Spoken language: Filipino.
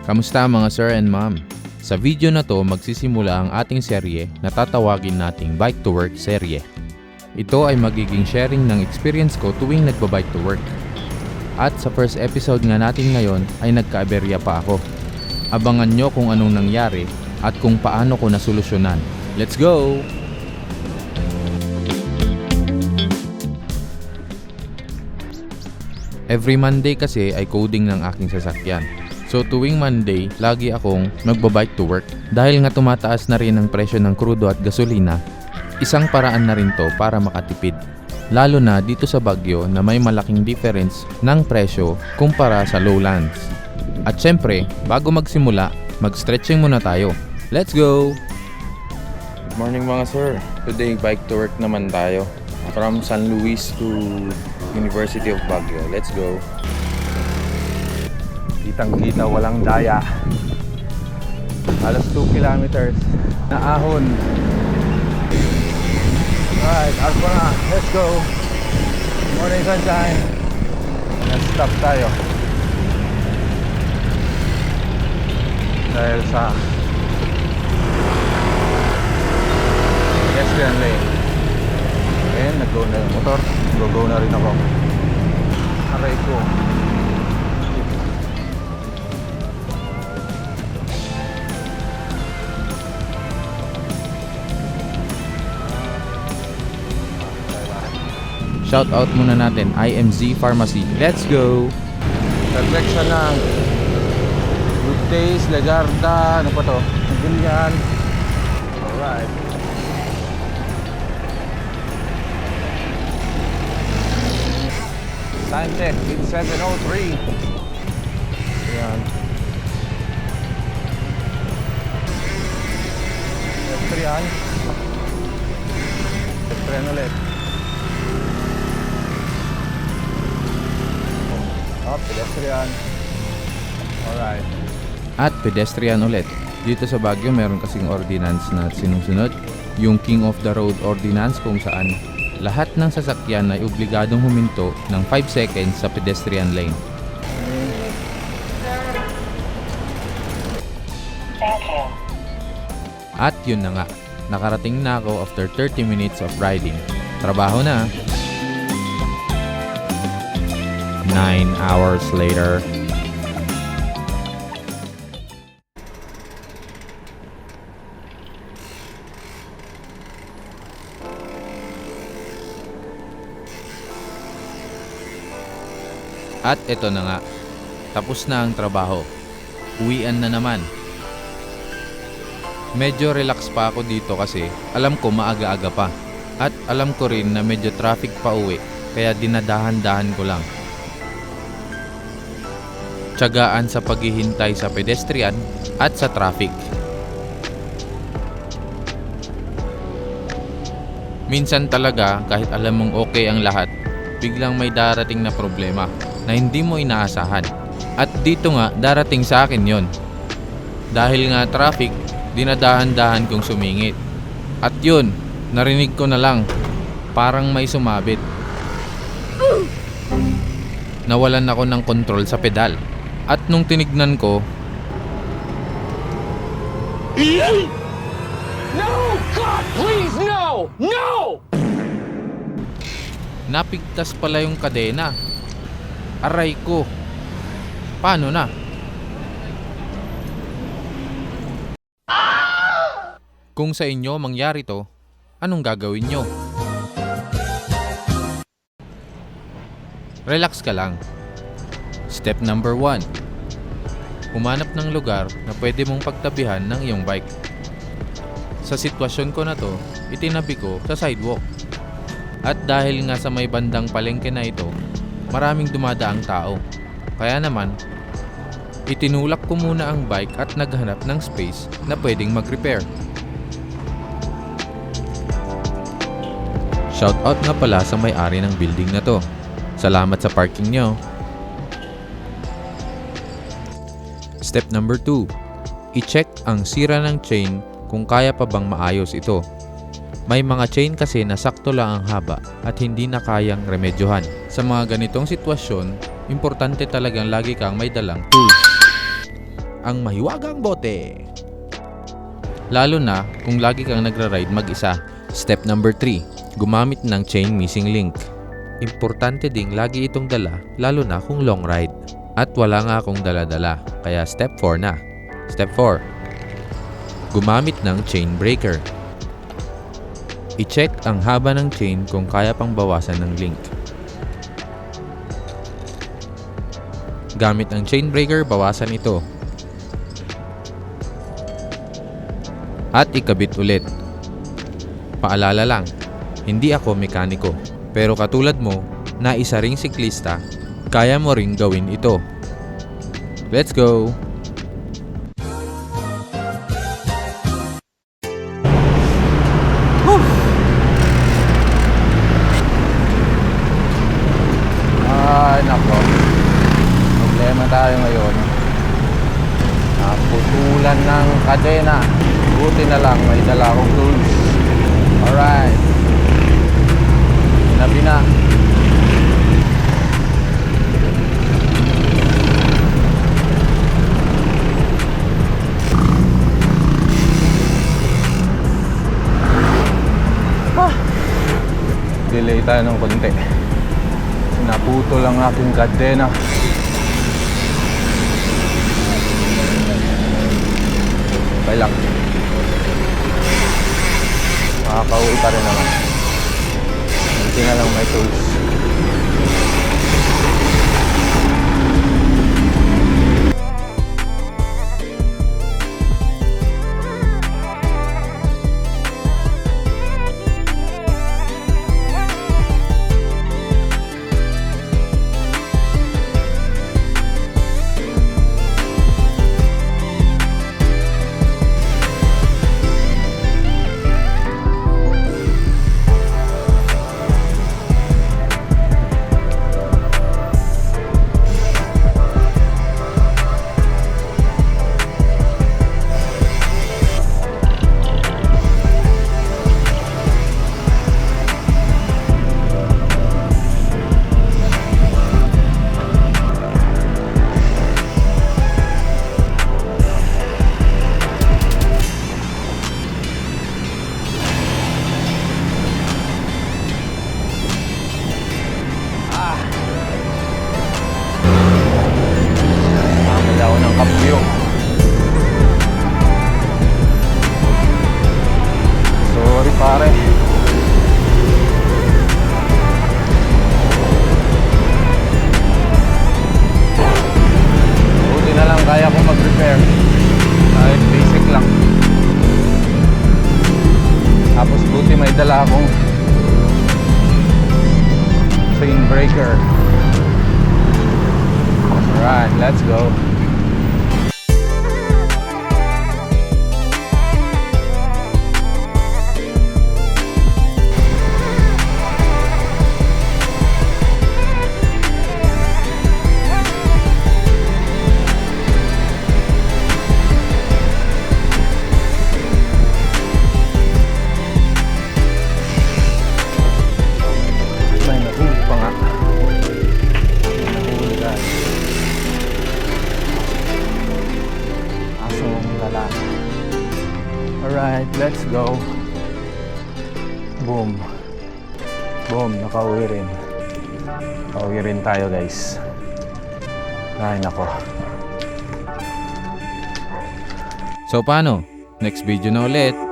Kamusta mga sir and ma'am? Sa video na to magsisimula ang ating serye na tatawagin nating Bike to Work serye. Ito ay magiging sharing ng experience ko tuwing nagbabike to work. At sa first episode nga natin ngayon ay nagka-aberya pa ako. Abangan nyo kung anong nangyari at kung paano ko nasolusyonan. Let's go! Every Monday kasi ay coding ng aking sasakyan. So tuwing Monday, lagi akong magbabike to work. Dahil nga tumataas na rin ang presyo ng krudo at gasolina, isang paraan na rin to para makatipid. Lalo na dito sa Baguio na may malaking difference ng presyo kumpara sa lowlands. At syempre, bago magsimula, mag-stretching muna tayo. Let's go! Good morning mga sir. Today, bike to work naman tayo. From San Luis to University of Baguio. Let's go. Kitang-kita, walang daya. Alas 2 kilometers na ahon. Alright, alpha na. Let's go. Morning sunshine. Let's stop tayo. Dahil sa pedestrian lane. Ayan, nag-go na yung motor. Go na rin ako. Aray ko. Shout out muna natin IMZ Pharmacy. Let's go! Perfection ng Good Days, Legarda, ano pa to? Ganyan. Alright. Time check, it's 7:03. Ayan. Pedestrian. Pedestrian ulit. Pedestrian. Alright. At pedestrian ulit. Dito sa Baguio meron kasing ordinance na sinusunod. Yung King of the Road ordinance kung saan lahat ng sasakyan ay obligadong huminto ng 5 seconds sa pedestrian lane. Thank you. At yun na nga, nakarating na ako after 30 minutes of riding. Trabaho na. 9 hours later. At eto na nga, tapos na ang trabaho. Uwian na naman. Medyo relax pa ako dito kasi alam ko maaga-aga pa. At alam ko rin na medyo traffic pa uwi, kaya dinadahan-dahan ko lang. Tiyagaan sa paghihintay sa pedestrian at sa traffic. Minsan talaga kahit alam mong okay ang lahat, biglang may darating na problema na hindi mo inaasahan. At dito nga darating sa akin yon. Dahil nga traffic, dinadahan-dahan kong sumingit. At yun, narinig ko na lang, parang may sumabit. Nawalan ako ng control sa pedal. At nung tinignan ko, No! God, please, no! No! napigtas pala yung kadena. Aray ko. Paano na? Kung sa inyo mangyari to, anong gagawin nyo? Relax ka lang. Step number 1. Humanap ng lugar na pwede mong pagtabihan ng iyong bike. Sa sitwasyon ko na to, itinabi ko sa sidewalk. At dahil nga sa may bandang palengke na ito, maraming dumadaang tao. Kaya naman, itinulak ko muna ang bike at naghanap ng space na pwedeng mag-repair. Shoutout nga pala sa may-ari ng building na to. Salamat sa parking nyo. Step number 2. I-check ang sira ng chain kung kaya pa bang maayos ito. May mga chain kasi na sakto lang ang haba at hindi na kayang remedyohan. Sa mga ganitong sitwasyon, importante talagang lagi kang may dalang tools. ang mahiwagang bote. Lalo na kung lagi kang nagra-ride mag-isa. Step number 3, gumamit ng chain missing link. Importante ding lagi itong dala, lalo na kung long ride. At wala nga akong dala-dala, kaya step 4 na. Step 4, gumamit ng chain breaker. I-check ang haba ng chain kung kaya pang bawasan ng link. Gamit ang chain breaker, bawasan ito. At ikabit ulit. Paalala lang, hindi ako mekaniko. Pero katulad mo, na isa ring siklista, kaya mo ring gawin ito. Let's go! Ay, nako. Problema tayo ngayon. Naputulan ng kadena. Buti na lang, may dala akong tools. Alright. Sinabi na. Delay tayo ng konti. Naputol ang aking kadena. Okay lang. Makakauwi pa rin naman. Hindi na lang may tools. Kapyo. Sorry pare. Buti na lang kaya ko mag-repair. Kahit basic lang. Tapos buti may dala akong chain breaker. Alright, let's go. Alright, let's go. Boom. Boom, nakauwi rin. Nakauwi rin tayo guys. Ay nako. So paano? Next video na ulit.